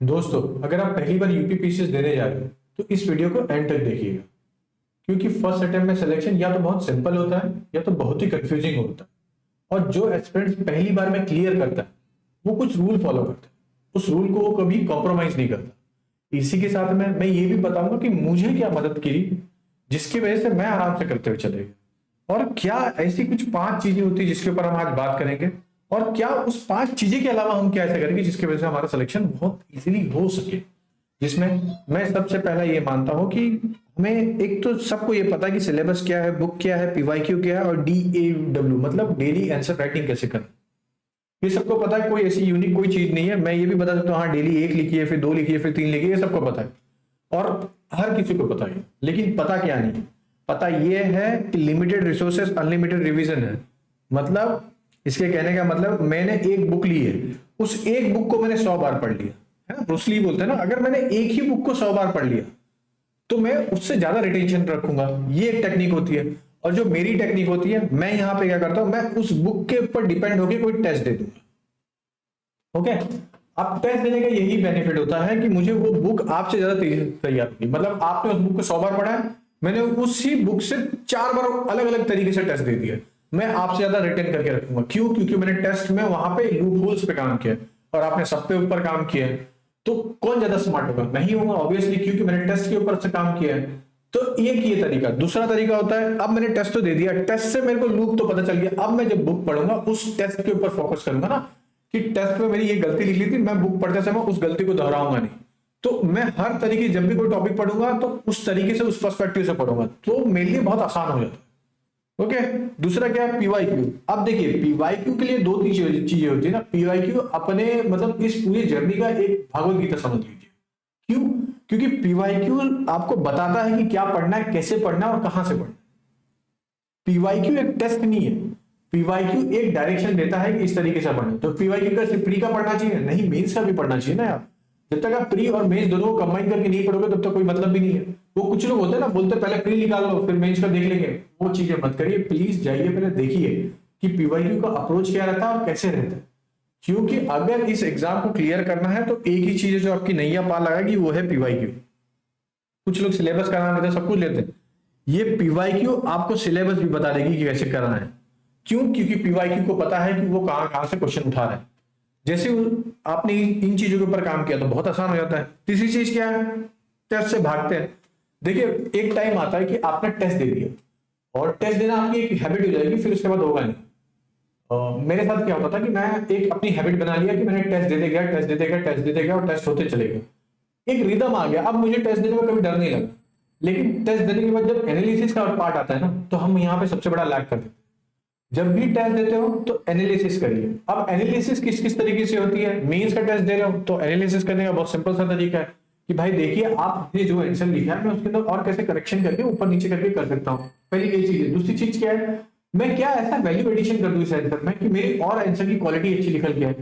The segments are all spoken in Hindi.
दोस्तों, अगर आप पहली बार यूपीपीसीएस देने जा रहे हो तो इस वीडियो को एंड तक देखिएगा, क्योंकि फर्स्ट अटेम्प्ट में सिलेक्शन या तो बहुत सिंपल होता है या तो बहुत ही कंफ्यूजिंग होता है। और जो एस्पिरेंट पहली बार में क्लियर करता है वो कुछ रूल फॉलो करता है, उस रूल को वो कभी कॉम्प्रोमाइज नहीं करता। इसी के साथ में मैं ये भी बताऊंगा कि मुझे क्या मदद की जिसकी वजह से मैं आराम से करते हुए चले गए, और क्या ऐसी कुछ 5 चीजें होती है जिसके ऊपर हम आज बात करेंगे, और क्या उस 5 चीजें के अलावा हम क्या ऐसा करेंगे जिसकी वजह से हमारा सिलेक्शन बहुत इजीली हो सके। जिसमें मैं सबसे पहला ये मानता हूं कि हमें एक तो सबको ये पता है कि सिलेबस क्या है, बुक क्या है, पीवाईक्यू क्या है, और DAW मतलब डेली आंसर राइटिंग कैसे करना, ये सबको पता है। कोई ऐसी यूनिक कोई चीज नहीं है। मैं ये भी बता सकता हूँ, हाँ डेली 1 लिखिए, फिर 2 लिखिए, फिर 3 लिखिए, ये सबको पता है और हर किसी को पता है। लेकिन पता क्या नहीं है, पता ये है कि लिमिटेड रिसोर्सेस अनलिमिटेड रिवीजन है। मतलब इसके कहने का मतलब मैंने एक बुक ली है, उस एक बुक को मैंने 100 बार पढ़ लिया है ना, ब्रूस ली बोलते हैं ना, अगर मैंने एक ही बुक को 100 बार पढ़ लिया तो मैं उससे ज्यादा रिटेंशन रखूंगा। ये एक टेक्निक होती है। और जो मेरी टेक्निक होती है, मैं यहाँ पे क्या करता हूं, मैं उस बुक के ऊपर डिपेंड होकर कोई टेस्ट दे दूंगा। ओके, अब टेस्ट देने का यही बेनिफिट होता है कि मुझे वो बुक आपसे ज्यादा तेजी से तैयार होगी। मतलब आपने उस बुक को 100 बार पढ़ा है, मैंने उसी बुक से 4 बार अलग अलग तरीके से टेस्ट दे दिया, मैं आपसे ज्यादा रिटेन करके रखूंगा। क्यों? क्योंकि मैंने टेस्ट में वहां पे लूप होल्स पे काम किया और आपने सब पे ऊपर काम किया है। तो कौन ज्यादा स्मार्ट होगा? नहीं होगा ऑब्वियसली, क्योंकि मैंने टेस्ट के ऊपर से काम किया है। तो एक ये तरीका। दूसरा तरीका होता है, अब मैंने टेस्ट तो दे दिया, टेस्ट से मेरे को लूप तो पता चल गया, अब मैं जब बुक पढ़ूंगा उस टेस्ट के ऊपर फोकस करूंगा ना, कि टेस्ट में मेरी ये गलती लिख ली थी, मैं बुक पढ़ते समय उस गलती को दोहराऊंगा नहीं। तो मैं हर तरीके जब भी कोई टॉपिक पढ़ूंगा तो उस तरीके से उस पर्सपेक्टिव से पढ़ूंगा, तो मेरे लिए बहुत आसान हो जाता है। ओके, दूसरा क्या है? पीवाईक्यू। अब देखिए, पीवाईक्यू के लिए 2-3 चीजें होती है ना। पीवाईक्यू अपने मतलब इस पूरी जर्नी का एक भागवत गीता समझ लीजिए। क्यों? क्योंकि पीवाईक्यू आपको बताता है कि क्या पढ़ना है, कैसे पढ़ना है और कहां से पढ़ना है। पीवाईक्यू एक टेस्ट नहीं है, पीवाईक्यू एक डायरेक्शन देता है कि इस तरीके से पढ़ना। तो पीवाईक्यू का सिर्फ प्री का पढ़ना चाहिए? नहीं, मेंस का भी पढ़ना चाहिए ना यार। जब तक आप प्री और मेंस दोनों को कंबाइन करके नहीं पढ़ोगे तब तक कोई मतलब भी नहीं है। वो कुछ लोग होते हैं ना, बोलते पहले प्री निकाल लो फिर मेंस का देख लेंगे, वो चीजें मत करिए प्लीज। जाइए पहले देखिए कि पीवाईक्यू का अप्रोच क्या रहता है और कैसे रहता है। क्योंकि अगर इस एग्जाम को क्लियर करना है तो एक ही चीज है जो आपकी नैया पार लगाएगी, वो है पीवाईक्यू। कुछ लोग सिलेबस का नाम लेते हैं, सब कुछ लेते हैं, ये पीवाईक्यू आपको सिलेबस भी बता देगी कि कैसे करना है। क्यों? क्योंकि पीवाईक्यू को पता है कि वो कहां कहां से क्वेश्चन उठा रहा है। जैसे आपने इन चीजों के ऊपर काम किया तो बहुत आसान हो जाता है। तीसरी चीज क्या है? टेस्ट से भागते हैं। देखिए, एक टाइम आता है कि आपने टेस्ट दे दिया और टेस्ट देना आपकी एक हैबिट हो जाएगी, फिर उसके बाद होगा नहीं। मेरे साथ क्या होता था कि मैं एक अपनी हैबिट बना लिया कि मैंने टेस्ट देते गया, टेस्ट देते गया, टेस्ट देते गया और टेस्ट होते चले गए। एक रिदम आ गया, अब मुझे टेस्ट देने में कभी डर नहीं लगा। लेकिन टेस्ट देने के बाद जब एनालिसिस का पार्ट आता है ना, तो हम यहाँ पे सबसे बड़ा लैग कर देते हैं। जब भी टेस्ट देते हो तो एनालिसिस करिए। अब एनालिसिस किस किस तरीके से होती है? मेंस का टेस्ट दे रहे हो तो एनालिसिस करने का बहुत सिंपल सा तरीका है कि भाई देखिए, आपने जो आंसर लिखा है मैं उसके अंदर और कैसे करेक्शन करके ऊपर नीचे करके कर सकता हूँ। पहली ये चीज है। दूसरी चीज क्या है? मैं क्या ऐसा वैल्यू एडिशन कर दूं इस आंसर में कि मेरी और आंसर की क्वालिटी अच्छी निकल के आए।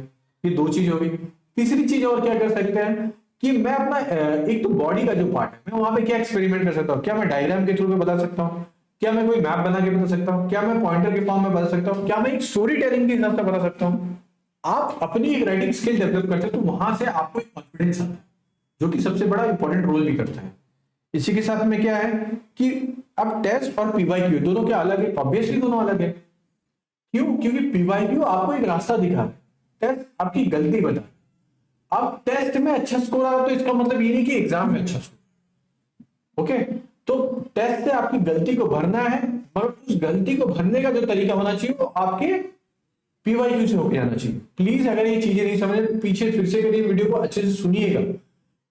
ये 2 चीज हो गई। तीसरी चीज और क्या कर सकते हैं कि मैं अपना एक तो बॉडी का जो पार्ट है, मैं वहां पे क्या एक्सपेरिमेंट कर सकता हूँ। क्या मैं डायग्राम के थ्रू में बता सकता हूँ? क्या मैं कोई मैप बना के बता सकता हूँ? क्या मैं पॉइंटर के फॉर्म में बता सकता हूँ? क्या मैं एक स्टोरी टेलिंग के हिसाब से बता सकता हूँ? आप अपनी एक राइटिंग स्किल डेवलप करते हैं तो वहां से आपको एक कॉन्फिडेंस आता है, जो कि सबसे बड़ा इंपॉर्टेंट रोल भी करता है। इसी के साथ में क्या है कि अब टेस्ट और पीवाईक्यू दोनों क्या अलग है? ऑब्वियसली दोनों अलग है। क्यों? क्योंकि पीवाईक्यू आपको एक रास्ता दिखा, टेस्ट आपकी गलती बता। अब टेस्ट में अच्छा स्कोर आ रहा तो इसका मतलब ये नहीं कि एग्जाम में अच्छा स्कोर। ओके, तो टेस्ट से आपकी गलती को भरना है और उस गलती को भरने का जो तरीका होना चाहिए वो आपके पीवाईक्यू से होकर जाना चाहिए। प्लीज अगर ये चीजें नहीं समझे पीछे फिर से करिए, वीडियो को अच्छे से सुनिएगा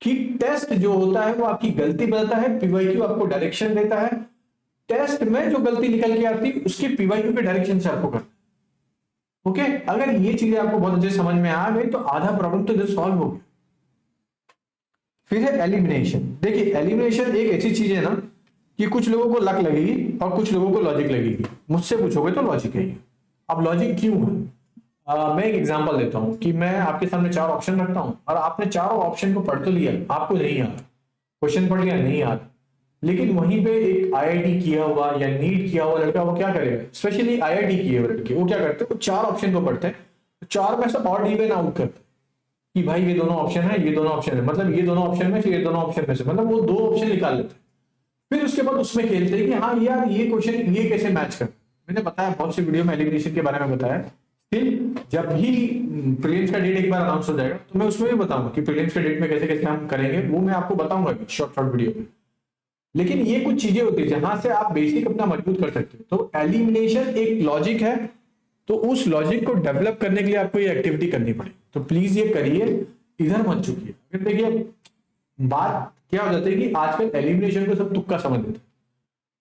कि टेस्ट जो होता है वो आपकी गलती बताता है, पीवाईक्यू आपको डायरेक्शन देता है। टेस्ट में जो गलती निकल के आती है उसके पीवाईक्यू के डायरेक्शन से आपको करना। ओके, अगर ये चीजें आपको बहुत अच्छे समझ में आ गई तो आधा प्रॉब्लम तो सॉल्व हो गया। फिर है एलिमिनेशन। देखिए, एलिमिनेशन एक ऐसी चीज है ना कि कुछ लोगों को लक लगेगी और कुछ लोगों को लॉजिक लगेगी। मुझसे पूछोगे तो लॉजिक है। अब लॉजिक क्यों है? मैं एक एग्जांपल देता हूं कि मैं आपके सामने 4 ऑप्शन रखता हूं और आपने चारों ऑप्शन को पढ़ तो लिया, आपको नहीं याद, क्वेश्चन पढ़ लिया नहीं याद, लेकिन वहीं पे एक आईआईटी किया हुआ या नीट किया हुआ लड़का वो क्या करेगा? स्पेशली आईआईटी किए हुए लड़के वो क्या करते हैं? वो 4 ऑप्शन को पढ़ते हैं, 4 में से ऑड इवन आउट करते हैं। कि भाई ये दोनों ऑप्शन है, ये दोनों ऑप्शन है, मतलब ये दोनों ऑप्शन में से, ये दोनों ऑप्शन में से, मतलब वो दो ऑप्शन निकाल लेते हैं। फिर उसके बाद उसमें खेलते हैं कि हाँ यार ये क्वेश्चन ये कैसे मैच कर। मैंने बताया बहुत सी वीडियो में एलिमिनेशन के बारे में बताया। फिर जब भी प्रीलिम्स का डेट एक बार अनाउंस हो जाएगा तो मैं उसमें भी बताऊंगा कि प्रीलिम्स के डेट में कैसे कैसे हम करेंगे, वो मैं आपको बताऊंगा शॉर्ट शॉर्ट वीडियो में। लेकिन ये कुछ चीजें होती है जहां से आप बेसिक अपना मजबूत कर सकते हो। तो एलिमिनेशन एक लॉजिक है, तो उस लॉजिक को डेवलप करने के लिए आपको ये एक्टिविटी करनी पड़ेगी। तो प्लीज ये करिए, इधर मत चुकिए। फिर देखिए बात क्या हो जाती है कि आजकल एलिमिनेशन को सब तुक्का समझ लेते हैं।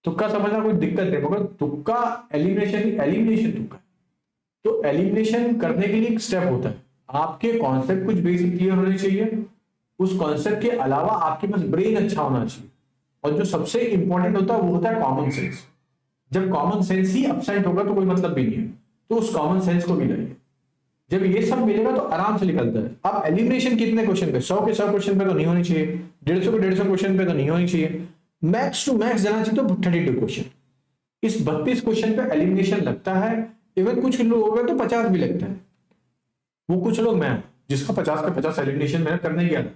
तुक्का समझना कोई दिक्कत नहीं, मगर तुक्का एलिमिनेशन तुक्का। तो एलिमिनेशन करने के लिए एक स्टेप होता है, आपके कॉन्सेप्ट कुछ बेसिक क्लियर होने चाहिए, उस कॉन्सेप्ट के अलावा आपके पास ब्रेन अच्छा होना चाहिए, और जो सबसे इंपॉर्टेंट होता है वो होता है कॉमन सेंस। जब कॉमन सेंस ही अपसेंट होगा तो कोई मतलब भी नहीं है, तो उस कॉमन सेंस को मिलाइए। जब ये सब मिलेगा तो आराम से निकलता है। अब एलिमिनेशन कितने क्वेश्चन पे, 100 के 100 क्वेश्चन पे तो नहीं होनी चाहिए, 150 के 150 क्वेश्चन पे तो नहीं होनी चाहिए, मैक्स टू मैक्स जाना चाहिए तो 32 क्वेश्चन। इस 32 क्वेश्चन पे एलिमिनेशन लगता है। इवन कुछ लोग हैं तो 50 भी लगता है। वो कुछ लोग मैं जिसका 50 का 50 एलिमिनेशन मैंने करने गया था,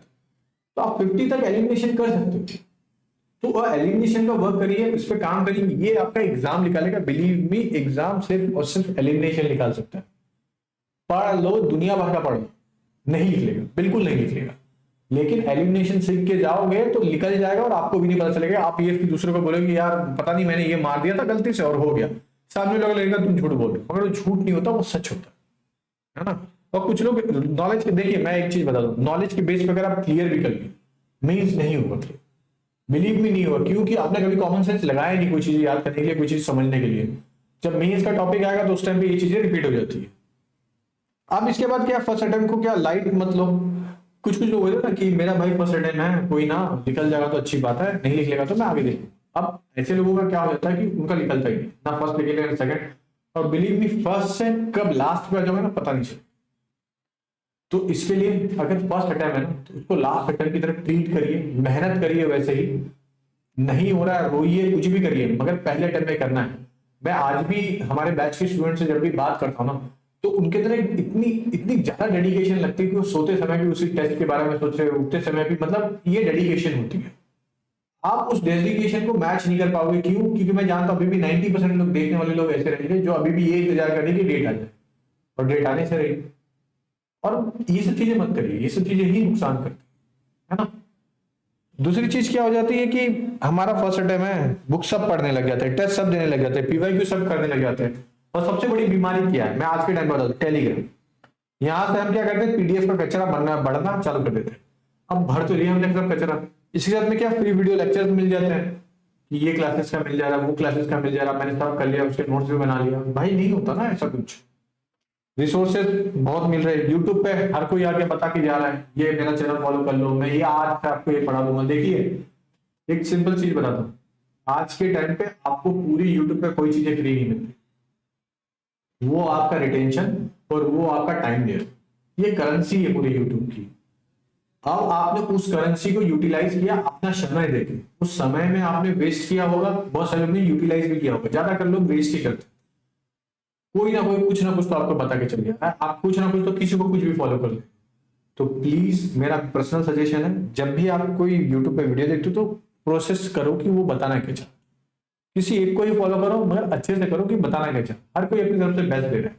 तो आप 50 तक एलिमिनेशन कर सकते हो। तो एलिमिनेशन का वर्क करिए, इस पे काम करिए, ये आपका एग्जाम निकालेगा। बिलीव मी, एग्जाम सिर्फ और सिर्फ एलिमिनेशन निकाल सकता है। पढ़ लो, दुनिया भर का पढ़ लो, नहीं लिख लेगा, बिल्कुल नहीं लिख लेगा। लेकिन एलिमिनेशन सीख के जाओगे तो निकल जाएगा और आपको भी नहीं पता चलेगा। आप ये दूसरे को बोलोगे यार पता नहीं मैंने ये मार दिया था गलती से और हो गया, सामने लोग लगेगा तुम झूठ बोल रहे हो, मगर वो झूठ नहीं होता, वो सच होता है ना। और कुछ लोग नॉलेज के, देखिए मैं एक चीज बता दूं, नॉलेज के बेस पे अगर आप क्लियर भी कर लिए मीन्स नहीं होगा क्लियर, बिलीव में नहीं होगा, क्योंकि आपने कभी कॉमन सेंस लगाया नहीं कोई चीज याद करने के लिए, कोई चीज समझने के लिए। जब मेंस का टॉपिक आएगा तो उस टाइम पे ये चीजें रिपीट हो जाती है। अब इसके बाद क्या, फर्स्ट अटेम्प्ट को क्या लाइट मत लो। कुछ कुछ लोग बोलते हैं ना कि मेरा भाई फर्स्ट अटेम्प्ट है, कोई ना निकल जाएगा तो अच्छी बात है, नहीं लिख लेगा तो मैं आगे देखूँ। अब ऐसे लोगों का क्या हो जाता है कि उनका निकलता ही नहीं, ना फर्स्ट निकलेगा ना सेकंड, और बिलीव मी फर्स्ट से कब लास्ट पे आ जाओगे ना पता नहीं चलेगा। तो इसके लिए अगर फर्स्ट अटेम्प्ट है ना तो उसको लास्ट अटेम्प्ट की तरह ट्रीट करिए, मेहनत करिए। वैसे ही नहीं हो रहा है रोइए, कुछ भी करिए, मगर पहले अटेम्प्ट में करना है। मैं आज भी हमारे बैच के स्टूडेंट से जब भी बात करता हूँ ना, तो उनके तरह इतनी इतनी ज्यादा डेडिकेशन लगती है कि वो सोते समय भी उसी टेस्ट के बारे में सोच रहे, उठते समय भी, मतलब ये डेडिकेशन होती है। आप उस डेडिकेशन को मैच नहीं कर पाओगे। क्यों? क्योंकि मैं जानता हूं अभी भी 90% लोग, देखने वाले लोग ऐसे रहेंगे जो अभी भी ये इंतजार करेंगे कि डेट आ जाए, और डेट आने से रही। और ये सब चीजें मत करिए, ये सब चीजें ही नुकसान करती है ना। दूसरी चीज क्या हो जाती है कि हमारा फर्स्ट अटेम्प्ट है, बुक सब पढ़ने लग जाते हैं, टेस्ट सब देने लग जाते हैं, पीवाईक्यू सब करने लग जाते हैं। और सबसे बड़ी बीमारी क्या है, मैं आज के टाइम पर बता दूं, टेलीग्राम। यहां से हम क्या करते हैं, पीडीएफ का कचरा बढ़ना चालू कर देते हैं। अब भर तो लिया हमने सब कचरा, इसके साथ में क्या फ्री वीडियो लेक्चर्स मिल जाते हैं कि ये क्लासेस का मिल जा रहा है, वो क्लासेस का मिल जा रहा है, मैंने सब कर लिया, उसके नोट्स भी बना लिया। भाई नहीं होता ना ऐसा कुछ। रिसोर्सेज बहुत मिल रहे हैं यूट्यूब पे, हर कोई आके बता के जा रहा है ये मेरा चैनल फॉलो कर लो, मैं ये आज से आपको ये पढ़ा दूंगा। देखिए एक सिंपल चीज बताता हूँ, आज के टाइम पे आपको पूरी यूट्यूब पे कोई चीजें फ्री नहीं मिलती, वो आपका रिटेंशन और वो आपका टाइम लेयर, ये करेंसी है पूरी यूट्यूब की। अब आपने उस करेंसी को यूटिलाइज किया अपना समय देके, उस समय में आपने वेस्ट किया होगा, बहुत सारे लोग ने यूटिलाइज भी किया होगा, ज्यादातर लोग वेस्ट ही करते। कोई ना कोई कुछ ना कुछ तो आपको बता के चल गया, आप कुछ ना कुछ तो किसी को कुछ भी फॉलो कर ले। तो प्लीज मेरा पर्सनल सजेशन है, जब भी आप कोई यूट्यूब पे वीडियो देखते हो तो प्रोसेस करो कि वो बताना क्या चाह, किसी एक को ही फॉलो करो, मगर अच्छे से करो कि बताना क्या चाह। हर कोई अपनी तरफ से बेस्ट दे रहा है,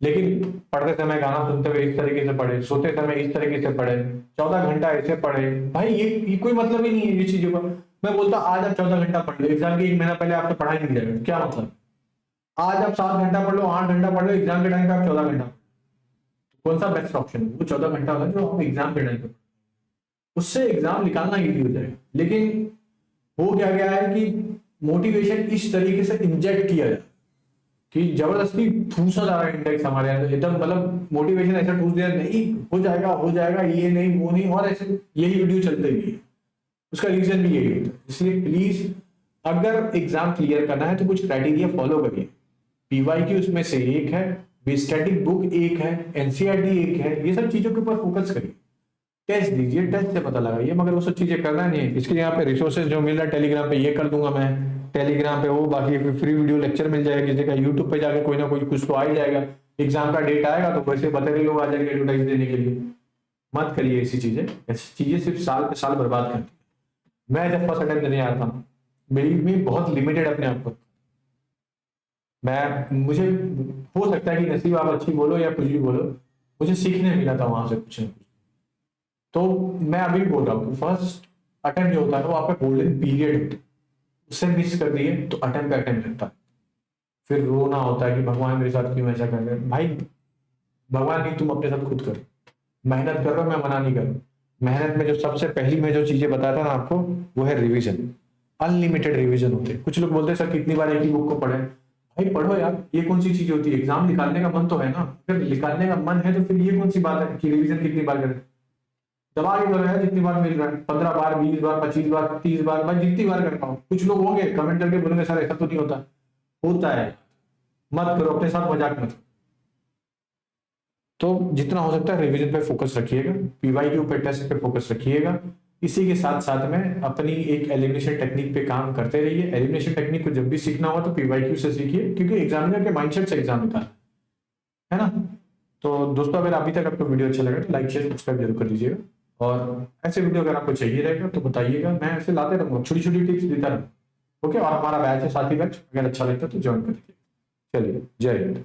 लेकिन पढ़ते समय गाना सुनते हुए इस तरीके से पढ़े, सोते समय इस तरीके से पढ़े, 14 घंटा ऐसे पढ़े, भाई ये कोई मतलब ही नहीं है ये चीजों का। मैं बोलता आज आप 14 घंटा पढ़ लो, एग्जाम के 1 महीना पहले आपसे पढ़ाई नहीं जाएगा, क्या मतलब। आज आप 7 घंटा पढ़ लो, 8 घंटा पढ़ लो, एग्जाम के टाइम पे आप 14 घंटा, कौन सा बेस्ट ऑप्शन है? वो 14 घंटा होगा जो आप एग्जाम के टाइम पे, उससे एग्जाम निकालना इजी हो जाएगा। लेकिन हो क्या गया है कि मोटिवेशन इस तरीके से इंजेक्ट किया जाए कि जबरदस्ती ठूसा जा रहा है इंडेक्स हमारे अंदर, एकदम मतलब मोटिवेशन ऐसा ठूस दिया, नहीं हो जाएगा, ये नहीं वो नहीं, और ऐसे यही वीडियो चलते भी है। उसका रीजन भी यही होता है। इसलिए प्लीज अगर एग्जाम क्लियर करना है तो कुछ क्राइटेरिया फॉलो करिए। पीवाईक्यू उसमें से एक है, स्टैटिक बुक एक है, एनसीईआरटी एक है, ये सब चीजों के ऊपर फोकस करिए। टेस्ट दीजिए, टेस्ट से पता लगाइए, मगर वो सब चीजें करना नहीं है। इसके यहाँ पे रिसोर्सेज जो मिल रहा है टेलीग्राम पे, ये कर दूंगा मैं टेलीग्राम पे, वो बाकी फ्री वीडियो लेक्चर मिल जाएगा किसी का, यूट्यूब पे जाके कोई ना कोई कुछ तो आ ही जाएगा। एग्जाम का डेट आएगा तो वैसे बतेरे लोग आ जाएंगे एडवर्टाइज देने के लिए। मत करिए ऐसी चीजें। ऐसी चीजें सिर्फ साल पे साल बर्बाद करती है। मैं जब फर्स्ट अटेम्प्ट देने आया था, मेरी में बहुत लिमिटेड अपने आप को, मैं मुझे हो सकता है कि नसीब आप अच्छी बोलो या कुछ भी बोलो, मुझे सीखने मिला था वहां से कुछ ना कुछ। तो मैं अभी भी बोल रहा हूँ कि फर्स्ट अटेम्प्ट जो होता है वो आपका गोल्डन पीरियड होता है, उससे मिस कर दिए तो अटेम्प्ट पे अटेम्प्ट लगता है, फिर रोना होता है कि भगवान मेरे साथ क्यों ऐसा कर रहे हैं। भाई भगवान नहीं, तुम अपने साथ खुद करो, मेहनत करो, मैं मना नहीं करूँ। मेहनत में जो सबसे पहली मैं जो चीजें बताया था ना आपको, वो है रिवीजन। अनलिमिटेड रिवीजन होते हैं। कुछ लोग बोलते हैं सर कितनी बार एक ही बुक को पढ़े। भाई पढ़ो यार, ये कौन सी चीज होती है, एग्जाम निकालने का मन तो है ना। अगर निकालने का मन है तो फिर ये कौन सी बात है कि रिवीजन कितनी बार करें। दबा के करो यार, जितनी बार मिल रहा है, 15 बार, 20 बार, 25 बार, 30 बार, मैं जितनी बार कर पाऊँ। कुछ लोग होंगे कमेंट करके बोलेंगे सर ऐसा तो नहीं होता, होता है। मत करो, अपने साथ मजाक मत करो। तो जितना हो सकता है रिवीजन पे फोकस रखिएगा, पीवाईक्यू पे टेस्ट पे फोकस रखिएगा। इसी के साथ साथ में अपनी एक एलिमिनेशन टेक्निक पे काम करते रहिए। एलिमिनेशन टेक्निक को जब भी सीखना हो तो पीवाईक्यू से सीखिए, क्योंकि एग्जामिनर के माइंडसेट से एग्जाम निकाल है ना। तो दोस्तों अगर अभी तक आपको वीडियो अच्छा लगा तो लाइक शेयर सब्सक्राइब जरूर कर दीजिएगा, और ऐसे वीडियो अगर आपको चाहिए रहेगा तो बताइएगा, मैं ऐसे लाते रहूंगा, छोटी छोटी टिप्स देता रहूंगा। ओके, और हमारा बैच है साथी बैच, अगर अच्छा लगता है तो ज्वाइन कर दीजिए। चलिए, जय हिंद।